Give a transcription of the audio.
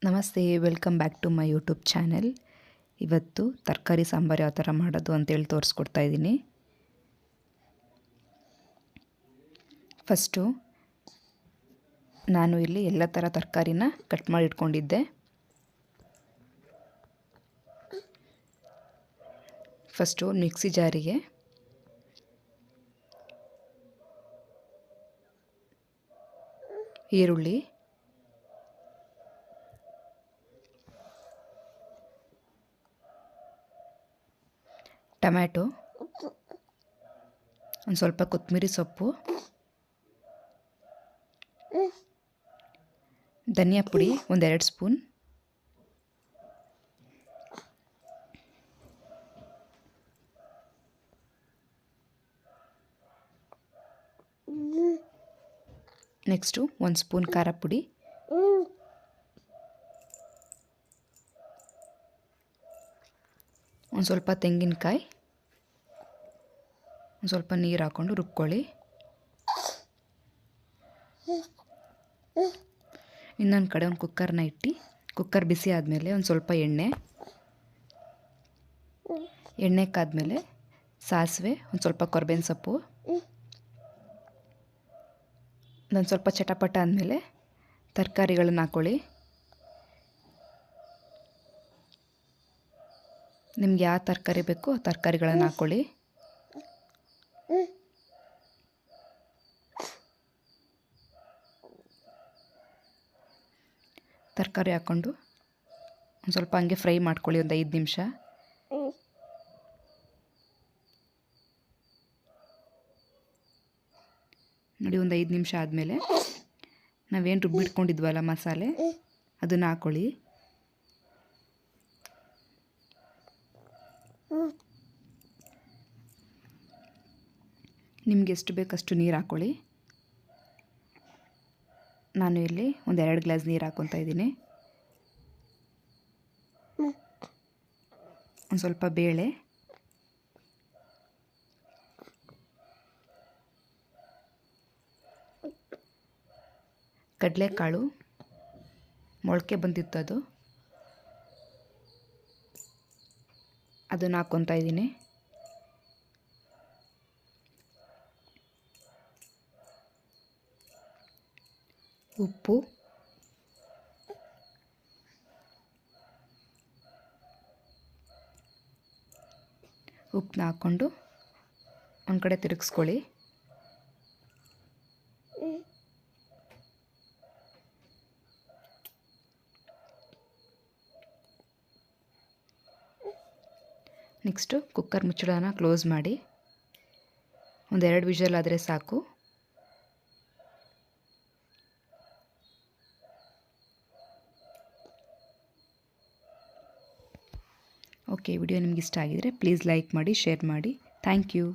ನಮಸ್ತೆ, welcome back to my YouTube channel. ಇವತ್ತು ತರಕಾರಿ ಸಾಂಬಾರು ಯಾವ ಥರ ಮಾಡೋದು ಅಂತೇಳಿ ತೋರಿಸ್ಕೊಡ್ತಾ ಇದ್ದೀನಿ. ಫಸ್ಟು ನಾನು ಇಲ್ಲಿ ಎಲ್ಲ ಥರ ತರಕಾರಿನ ಕಟ್ ಮಾಡಿ ಇಟ್ಕೊಂಡಿದ್ದೆ. ಫಸ್ಟು ಮಿಕ್ಸಿ ಜಾರಿಗೆ ಈರುಳ್ಳಿ, ಟೊಮ್ಯಾಟೊ, ಒಂದು ಸ್ವಲ್ಪ ಕೊತ್ತಂಬರಿ ಸೊಪ್ಪು, ಧನಿಯಾ ಪುಡಿ ಒಂದು 2 ಸ್ಪೂನ್, ನೆಕ್ಸ್ಟು 1 ಸ್ಪೂನ್ ಖಾರ ಪುಡಿ, ಒಂದು ಸ್ವಲ್ಪ ತೆಂಗಿನಕಾಯಿ, ಒಂದು ಸ್ವಲ್ಪ ನೀರು ಹಾಕ್ಕೊಂಡು ರುಬ್ಕೊಳ್ಳಿ. ಇನ್ನೊಂದು ಕಡೆ ಒಂದು ಕುಕ್ಕರ್ನ ಇಟ್ಟು ಕುಕ್ಕರ್ ಬಿಸಿ ಆದಮೇಲೆ ಒಂದು ಸ್ವಲ್ಪ ಎಣ್ಣೆ ಕಾದ್ಮೇಲೆ ಸಾಸಿವೆ, ಒಂದು ಸ್ವಲ್ಪ ಕೊತ್ತಂಬರಿ ಸೊಪ್ಪು, ಒಂದು ಸ್ವಲ್ಪ ಚಟಪಟ ಆದಮೇಲೆ ತರಕಾರಿಗಳನ್ನು ಹಾಕ್ಕೊಳ್ಳಿ. ನಿಮ್ಗೆ ಯಾವ ತರಕಾರಿ ಬೇಕೋ ಆ ತರಕಾರಿಗಳನ್ನು ಹಾಕ್ಕೊಳ್ಳಿ. ತರಕಾರಿ ಹಾಕ್ಕೊಂಡು ಒಂದು ಸ್ವಲ್ಪ ಹಂಗೆ ಫ್ರೈ ಮಾಡ್ಕೊಳ್ಳಿ, ಒಂದು 5 ನಿಮಿಷ. ನೋಡಿ, ಒಂದು 5 ನಿಮಿಷ ಆದಮೇಲೆ ನಾವೇನು ರುಬ್ಬಿಟ್ಕೊಂಡಿದ್ವಲ್ಲ ಮಸಾಲೆ, ಅದನ್ನು ಹಾಕ್ಕೊಳ್ಳಿ. ನಿಮ್ಗೆ ಎಷ್ಟು ಬೇಕಷ್ಟು ನೀರು ಹಾಕ್ಕೊಳ್ಳಿ. ನಾನು ಇಲ್ಲಿ ಒಂದು 2 ಗ್ಲಾಸ್ ನೀರು ಹಾಕ್ಕೊತಾ ಇದ್ದೀನಿ. ಒಂದು ಸ್ವಲ್ಪ ಬೇಳೆ, ಕಡಲೆಕಾಳು ಮೊಳಕೆ ಬಂದಿತ್ತು, ಅದನ್ನು ಹಾಕ್ಕೊತಾ ಇದ್ದೀನಿ. ಉಪ್ಪು, ಉಪ್ಪನ್ನ ಹಾಕ್ಕೊಂಡು ಒಂದು ಕಡೆ ತಿರುಗಿಸ್ಕೊಳ್ಳಿ. ನೆಕ್ಸ್ಟು ಕುಕ್ಕರ್ ಮುಚ್ಚಳನ ಕ್ಲೋಸ್ ಮಾಡಿ ಒಂದು 2 ವಿಷಲ್ ಆದರೆ ಸಾಕು. ಓಕೆ, ವಿಡಿಯೋ ನಿಮ್ಗೆ ಇಷ್ಟ ಆಗಿದರೆ ಪ್ಲೀಸ್ ಲೈಕ್ ಮಾಡಿ, ಶೇರ್ ಮಾಡಿ. Thank you.